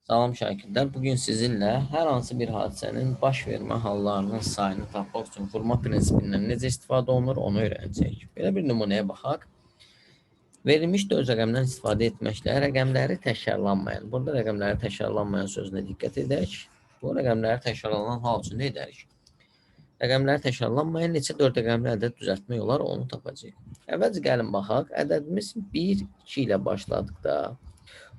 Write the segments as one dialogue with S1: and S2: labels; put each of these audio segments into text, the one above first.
S1: Salam şagirdlər. Bugün sizinlə hər hansı bir hadisənin baş vermə hallarının sayını tapmaq üçün vurma prinsipindən necə istifadə olunur, onu öyrənəcəyik. Belə bir nümunəyə baxaq. Verilmiş 4 rəqəmdən istifadə etməklə rəqəmləri təkrarlanmayan, burada rəqəmləri təkrarlanmayan sözünə diqqət edək. Bu rəqəmləri təkrarlanan hal üçün nə edərik? Rəqəmləri təkrarlanmayan neçə 4 rəqəmli ədəd düzəltmək olar, onu tapacağıq. Əvvəlcə gəlin baxaq. Ədədimiz 1, 2 ilə başladıqda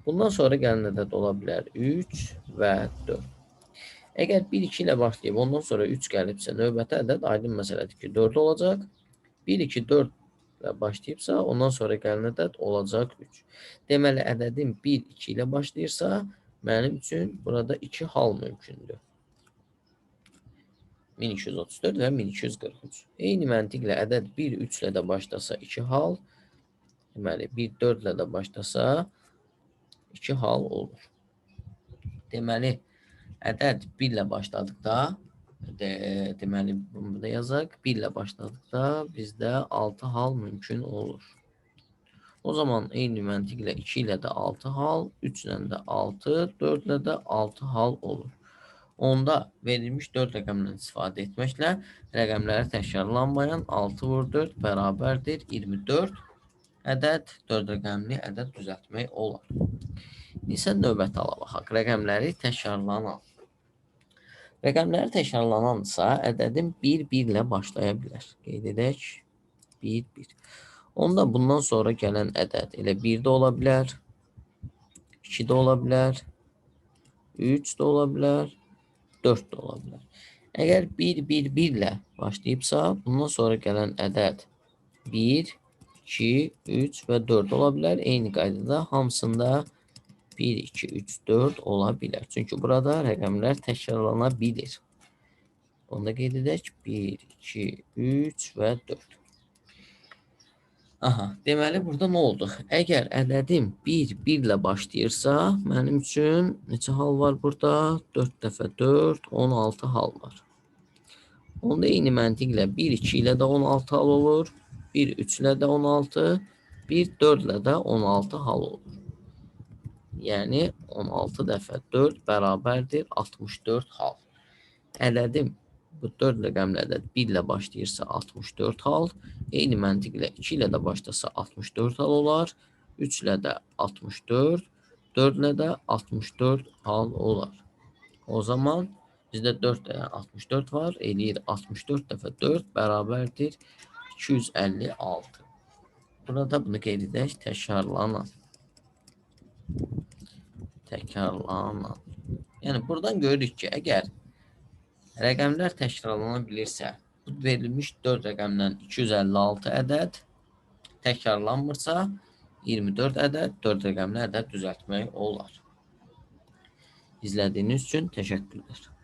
S1: bundan sonra gələn ədəd ola bilər 3 və 4. Əgər 1, 2 ilə başlayıb ondan sonra 3 gəlibsə, növbəti ədəd aydın məsələdir ki, 4 olacaq. 1, 2, 4 ilə başlayıbsa, ondan sonra gələn ədəd olacaq 3. Deməli, ədədin 1, 2 ilə başlayırsa, mənim üçün burada 2 hal mümkündür. 1234 və 1243. Eyni məntiqlə ədəd 1, 3 ilə də başlasa 2 hal, deməli 1, 4 ilə də başlasa 2 hal olur. Deməli, ədəd 1 ilə başladıqda, deməli, bunu da yazaq, 1 ilə başladıqda bizdə 6 hal mümkün olur. O zaman eyni məntiqlə 2 ilə də 6 hal, 3 ilə də 6, 4 ilə də 6 hal olur. Onda verilmiş 4 rəqəmdən istifadə etməklə rəqəmləri təkrarlanmayan 6 vur 4 bərabərdir 24 ədəd 4 rəqəmli ədəd düzəltmək olar. İsə növbəti hala baxaq. Rəqəmləri təkrarlanan. Rəqəmləri təkrarlanansa ədədin 1, 1 ilə başlaya bilər. Qeyd edək. 1, 1. Onda bundan sonra gələn ədəd elə 1 də ola bilər, 2 də ola bilər, 3 də ola bilər, 4 də ola bilər. Əgər 1, 1, 1 ilə başlayıbsa, bundan sonra gələn ədəd 1, 2, 3 və 4 ola bilər. Eyni qaydada hamısında 1, 2, 3, 4 ola bilər. Çünki burada rəqəmlər təkrarlana bilir. Onu da qeyd edək. 1, 2, 3 və 4. Aha, deməli burada nə oldu? Əgər ədədim 1, 1 ilə başlayırsa, mənim üçün neçə hal var burada? 4 dəfə 4, 16 hal var. Onda eyni məntiqlə 1, 2 ilə də 16 hal olur, 1, 3 ilə də 16, 1, 4 ilə də 16 hal olur. Yəni 16 dəfə 4 bərabərdir 64 hal. Ədədim bu 4 rəqəmli ədəd 1 ilə başlayırsa 64 hal, eyni məntiqlə 2 ilə də başlasa 64 hal olar, 3 ilə də 64, 4 ilə də 64 hal olar. O zaman bizdə 4 dənə 64 var, eləyir 64 dəfə 4 bərabərdir 256. Burada bunu qeyd edək, təkrarlanan. Təkrarlanan. Yəni buradan görürük ki, əgər rəqəmlər təkrarlana bilirsə, bu verilmiş 4 rəqəmdən 256 ədəd təkrarlanmırsa, 24 ədəd 4 rəqəmli ədəd düzəltmək olar. İzlədiyiniz üçün təşəkkürlər.